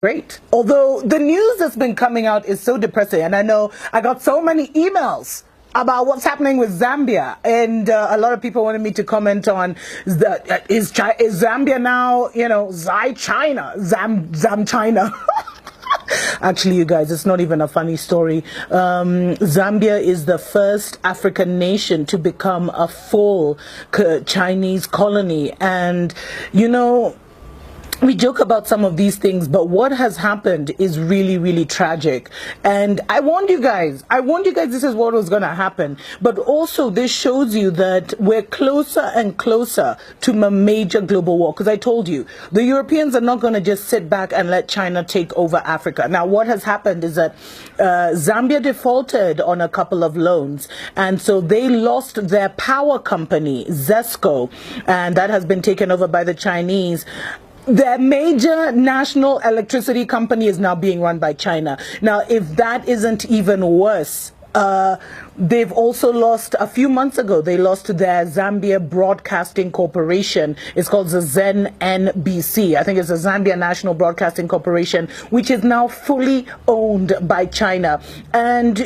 great. Although the news that's been coming out is so depressing, and I know I got so many emails about what's happening with Zambia, and a lot of people wanted me to comment on is Zambia now, Zam China. Actually, you guys, it's not even a funny story. Zambia is the first African nation to become a full Chinese colony, and we joke about some of these things, but what has happened is really, really tragic. And I warned you guys this is what was going to happen. But also this shows you that we're closer and closer to a major global war. Because I told you, the Europeans are not going to just sit back and let China take over Africa. Now, what has happened is that Zambia defaulted on a couple of loans. And so they lost their power company, ZESCO, and that has been taken over by the Chinese. Their major national electricity company is now being run by China. Now, if that isn't even worse, they've also lost, a few months ago, they lost their Zambia Broadcasting Corporation. It's called the ZNBC. I think it's the Zambia National Broadcasting Corporation, which is now fully owned by China. And,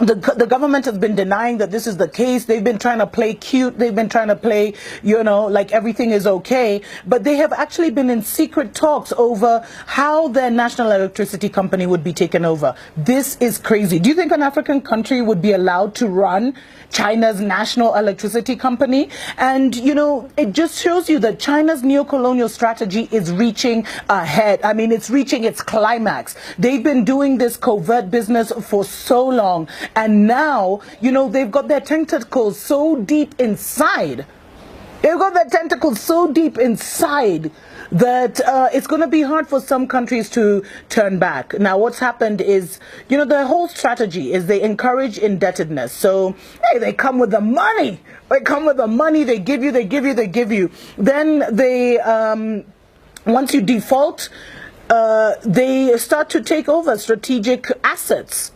the government has been denying that this is the case. They've been trying to play cute. They've been trying to play, like everything is okay. But they have actually been in secret talks over how their national electricity company would be taken over. This is crazy. Do you think an African country would be allowed to run China's national electricity company? And, it just shows you that China's neocolonial strategy is reaching ahead. I mean, it's reaching its climax. They've been doing this covert business for so long. And now, they've got their tentacles so deep inside. They've got their tentacles so deep inside that it's going to be hard for some countries to turn back. Now, what's happened is, their whole strategy is they encourage indebtedness. So, hey, they come with the money. They come with the money. They give you. Then they, once you default, they start to take over strategic assets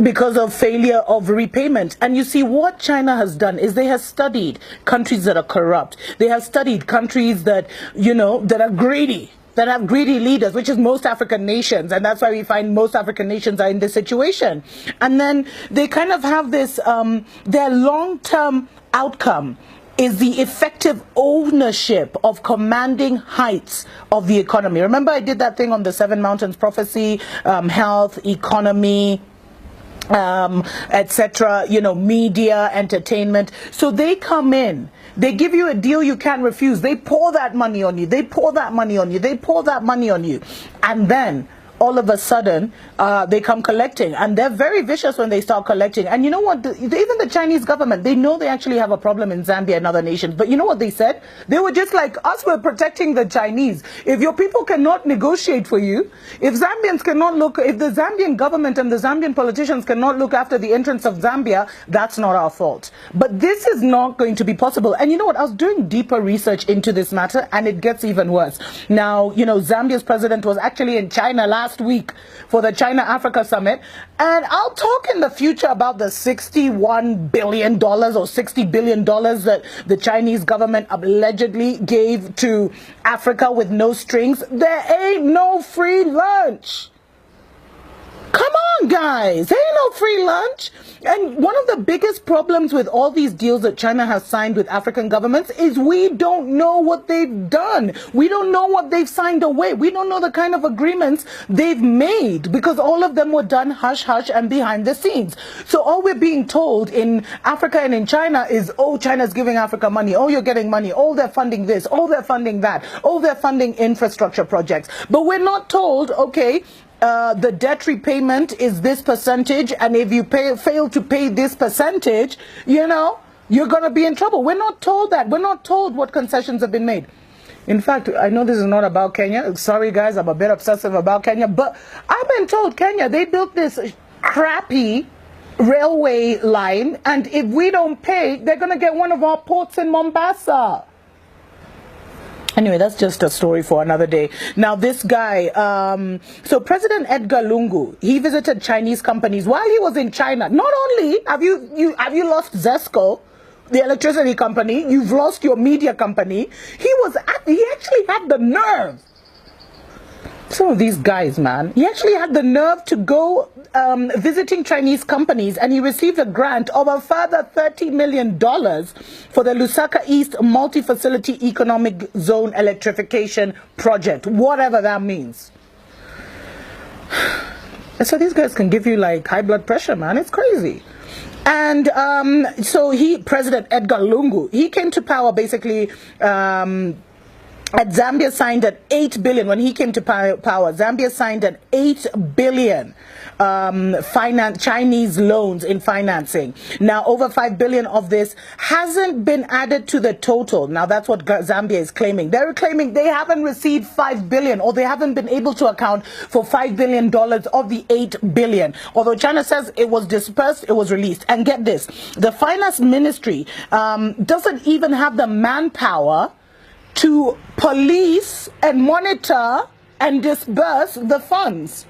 because of failure of repayment. And you see, what China has done is they have studied countries that are corrupt. They have studied countries that, that are greedy, that have greedy leaders, which is most African nations. And that's why we find most African nations are in this situation. And then they kind of have this, their long-term outcome is the effective ownership of commanding heights of the economy. Remember, I did that thing on the Seven Mountains Prophecy, health, economy, etc., media, entertainment. So they come in, they give you a deal you can't refuse. They pour that money on you. They pour that money on you. They pour that money on you. And then all of a sudden, they come collecting. And they're very vicious when they start collecting. And you know what? Even the Chinese government, they know they actually have a problem in Zambia and other nations. But you know what they said? They were just like, us, we're protecting the Chinese. If your people cannot negotiate for you, if Zambians cannot if the Zambian government and the Zambian politicians cannot look after the interests of Zambia, that's not our fault. But this is not going to be possible. And you know what? I was doing deeper research into this matter, and it gets even worse. Now, Zambia's president was actually in China last week for the China-Africa Summit, and I'll talk in the future about the $61 billion or $60 billion that the Chinese government allegedly gave to Africa with no strings. There ain't no free lunch. Come on, guys. There ain't no free lunch. And one of the biggest problems with all these deals that China has signed with African governments is we don't know what they've done. We don't know what they've signed away. We don't know the kind of agreements they've made, because all of them were done hush-hush and behind the scenes. So all we're being told in Africa and in China is, oh, China's giving Africa money. Oh, you're getting money. Oh, they're funding this. Oh, they're funding that. Oh, they're funding infrastructure projects. But we're not told, okay, the debt repayment is this percentage, and if you fail to pay this percentage, you're going to be in trouble. We're not told that. We're not told what concessions have been made. In fact, I know this is not about Kenya. Sorry, guys, I'm a bit obsessive about Kenya. But I've been told Kenya, they built this crappy railway line, and if we don't pay, they're going to get one of our ports in Mombasa. Anyway, that's just a story for another day. Now, this guy, so President Edgar Lungu, he visited Chinese companies while he was in China. Not only have you lost ZESCO, the electricity company, you've lost your media company. He actually had the nerve Some of these guys, man. He actually had the nerve to go visiting Chinese companies, and he received a grant of a further $30 million for the Lusaka East Multi-Facility Economic Zone Electrification Project, whatever that means. And so these guys can give you like high blood pressure, man. It's crazy. And so President Edgar Lungu, he came to power basically Zambia signed an 8 billion when he came to power. Zambia signed an 8 billion Chinese loans in financing. Now, over 5 billion of this hasn't been added to the total. Now, that's what Zambia is claiming. They're claiming they haven't received 5 billion, or they haven't been able to account for $5 billion of the 8 billion. Although China says it was dispersed, it was released. And get this, the finance ministry doesn't even have the manpower to police and monitor and disburse the funds.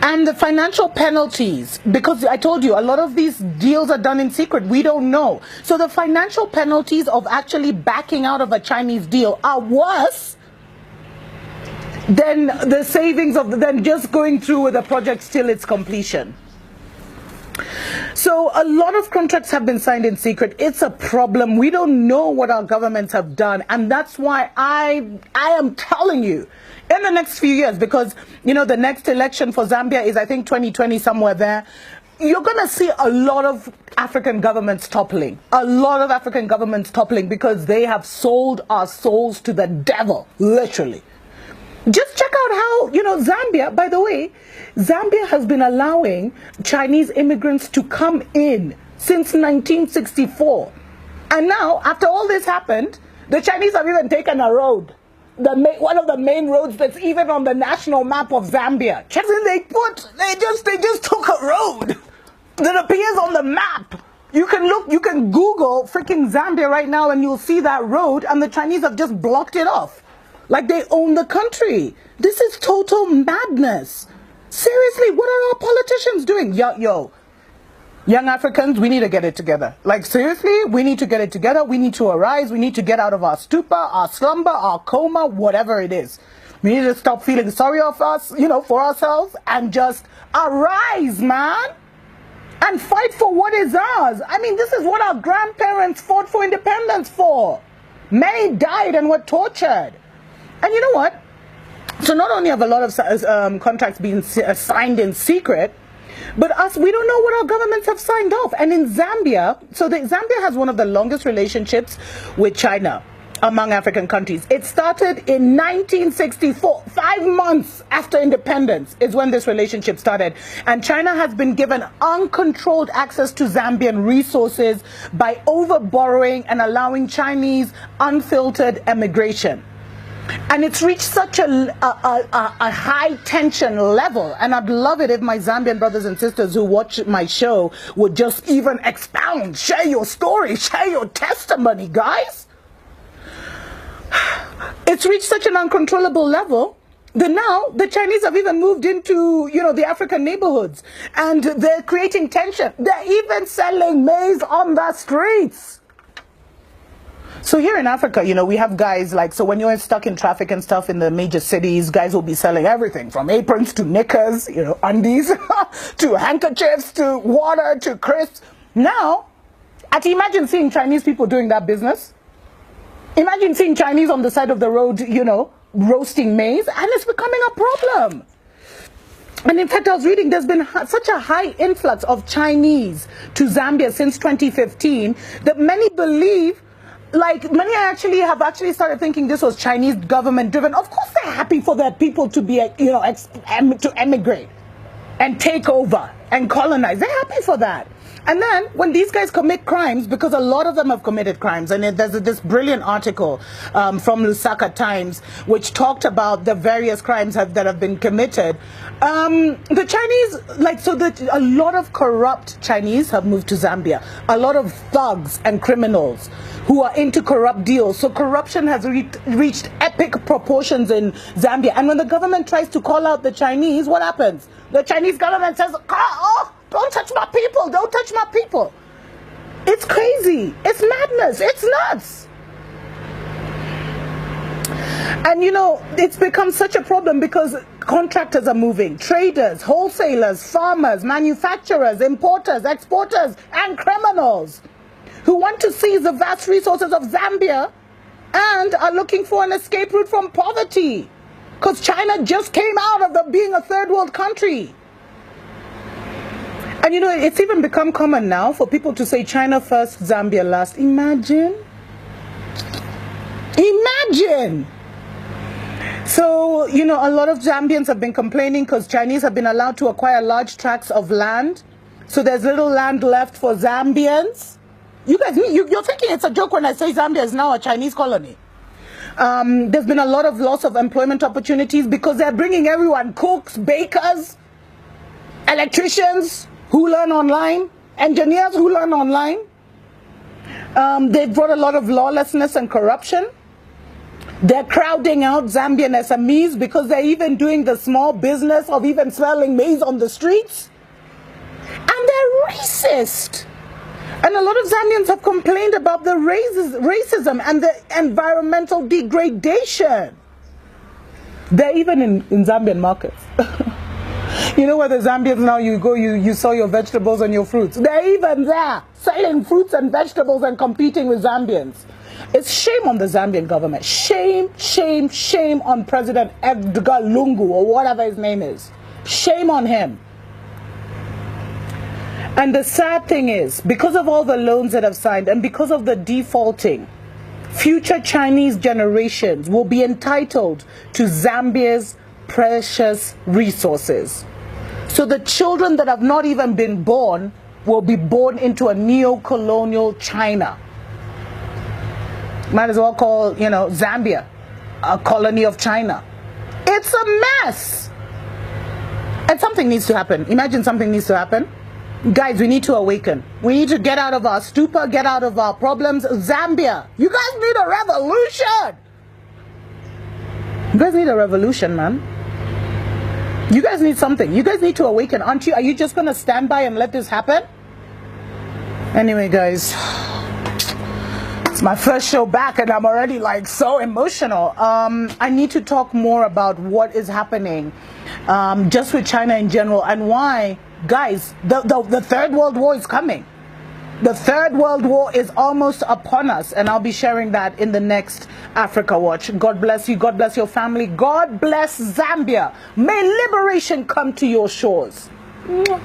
And the financial penalties, because I told you a lot of these deals are done in secret, we don't know. So the financial penalties of actually backing out of a Chinese deal are worse than the savings than just going through with the project till its completion. So a lot of contracts have been signed in secret. It's a problem. We don't know what our governments have done. And that's why I am telling you, in the next few years, because, you know, the next election for Zambia is, I think, 2020, somewhere there. You're going to see a lot of African governments toppling. A lot of African governments toppling because they have sold our souls to the devil, literally. Just check out how, you know, Zambia, by the way, Zambia has been allowing Chinese immigrants to come in since 1964. And now, after all this happened, the Chinese have even taken a road. One of the main roads that's even on the national map of Zambia. Check in, they just took a road that appears on the map. You can Google freaking Zambia right now and you'll see that road, and the Chinese have just blocked it off. Like they own the country. This is total madness. Seriously, what are our politicians doing? Yo, young Africans, we need to get it together. Like seriously, we need to get it together. We need to arise. We need to get out of our stupor, our slumber, our coma, whatever it is. We need to stop feeling sorry for us, you know, for ourselves, and just arise, man. And fight for what is ours. I mean, this is what our grandparents fought for independence for. Many died and were tortured. And you know what? So not only have a lot of contracts been signed in secret, but we don't know what our governments have signed off. And in Zambia, Zambia has one of the longest relationships with China among African countries. It started in 1964, 5 months after independence is when this relationship started. And China has been given uncontrolled access to Zambian resources by overborrowing and allowing Chinese unfiltered emigration. And it's reached such a high tension level. And I'd love it if my Zambian brothers and sisters who watch my show would just even expound, share your story, share your testimony, guys. It's reached such an uncontrollable level that now the Chinese have even moved into, you know, the African neighborhoods. And they're creating tension. They're even selling maize on the streets. So here in Africa, you know, we have guys like, so when you're stuck in traffic and stuff in the major cities, guys will be selling everything from aprons to knickers, you know, undies, to handkerchiefs, to water, to crisps. Now, imagine seeing Chinese people doing that business. Imagine seeing Chinese on the side of the road, you know, roasting maize, and it's becoming a problem. And in fact, I was reading, there's been such a high influx of Chinese to Zambia since 2015 that many believe, like many have actually started thinking this was Chinese government driven. Of course they're happy for their people to be, you know, to emigrate and take over and colonize. They're happy for that. And then when these guys commit crimes, because a lot of them have committed crimes, and there's this brilliant article from Lusaka Times which talked about the various crimes that have been committed. The Chinese, a lot of corrupt Chinese have moved to Zambia. A lot of thugs and criminals who are into corrupt deals. So corruption has reached epic proportions in Zambia. And when the government tries to call out the Chinese, what happens? The Chinese government says, oh, don't touch my people, don't touch my people. It's crazy. It's madness. It's nuts. And you know, it's become such a problem because contractors are moving, traders, wholesalers, farmers, manufacturers, importers, exporters, and criminals who want to seize the vast resources of Zambia and are looking for an escape route from poverty. Because China just came out of being a third world country. And you know, it's even become common now for people to say China first, Zambia last. Imagine. Imagine. So, you know, a lot of Zambians have been complaining because Chinese have been allowed to acquire large tracts of land. So there's little land left for Zambians. You guys, you're thinking it's a joke when I say Zambia is now a Chinese colony. There's been a lot of loss of employment opportunities because they're bringing everyone, cooks, bakers, electricians who learn online, engineers who learn online. They've brought a lot of lawlessness and corruption. They're crowding out Zambian SMEs because they're even doing the small business of even selling maize on the streets. And they're racist. And a lot of Zambians have complained about the racism and the environmental degradation. They're even in Zambian markets. You know where the Zambians now, you go, you sell your vegetables and your fruits. They're even there, selling fruits and vegetables and competing with Zambians. It's shame on the Zambian government. Shame, shame, shame on President Edgar Lungu, or whatever his name is. Shame on him. And the sad thing is, because of all the loans that have signed and because of the defaulting, future Chinese generations will be entitled to Zambia's precious resources. So the children that have not even been born will be born into a neo-colonial China. Might as well call, you know, Zambia a colony of China. It's a mess. And something needs to happen. Imagine something needs to happen. Guys, we need to awaken. We need to get out of our stupor, get out of our problems. Zambia, you guys need a revolution. You guys need a revolution, man. You guys need something. You guys need to awaken, aren't you? Are you just going to stand by and let this happen? Anyway, guys, it's my first show back and I'm already like so emotional. I need to talk more about what is happening just with China in general and why, guys, the Third World War is coming. The Third World War is almost upon us, and I'll be sharing that in the next Africa Watch. God bless you. God bless your family. God bless Zambia. May liberation come to your shores. Mwah.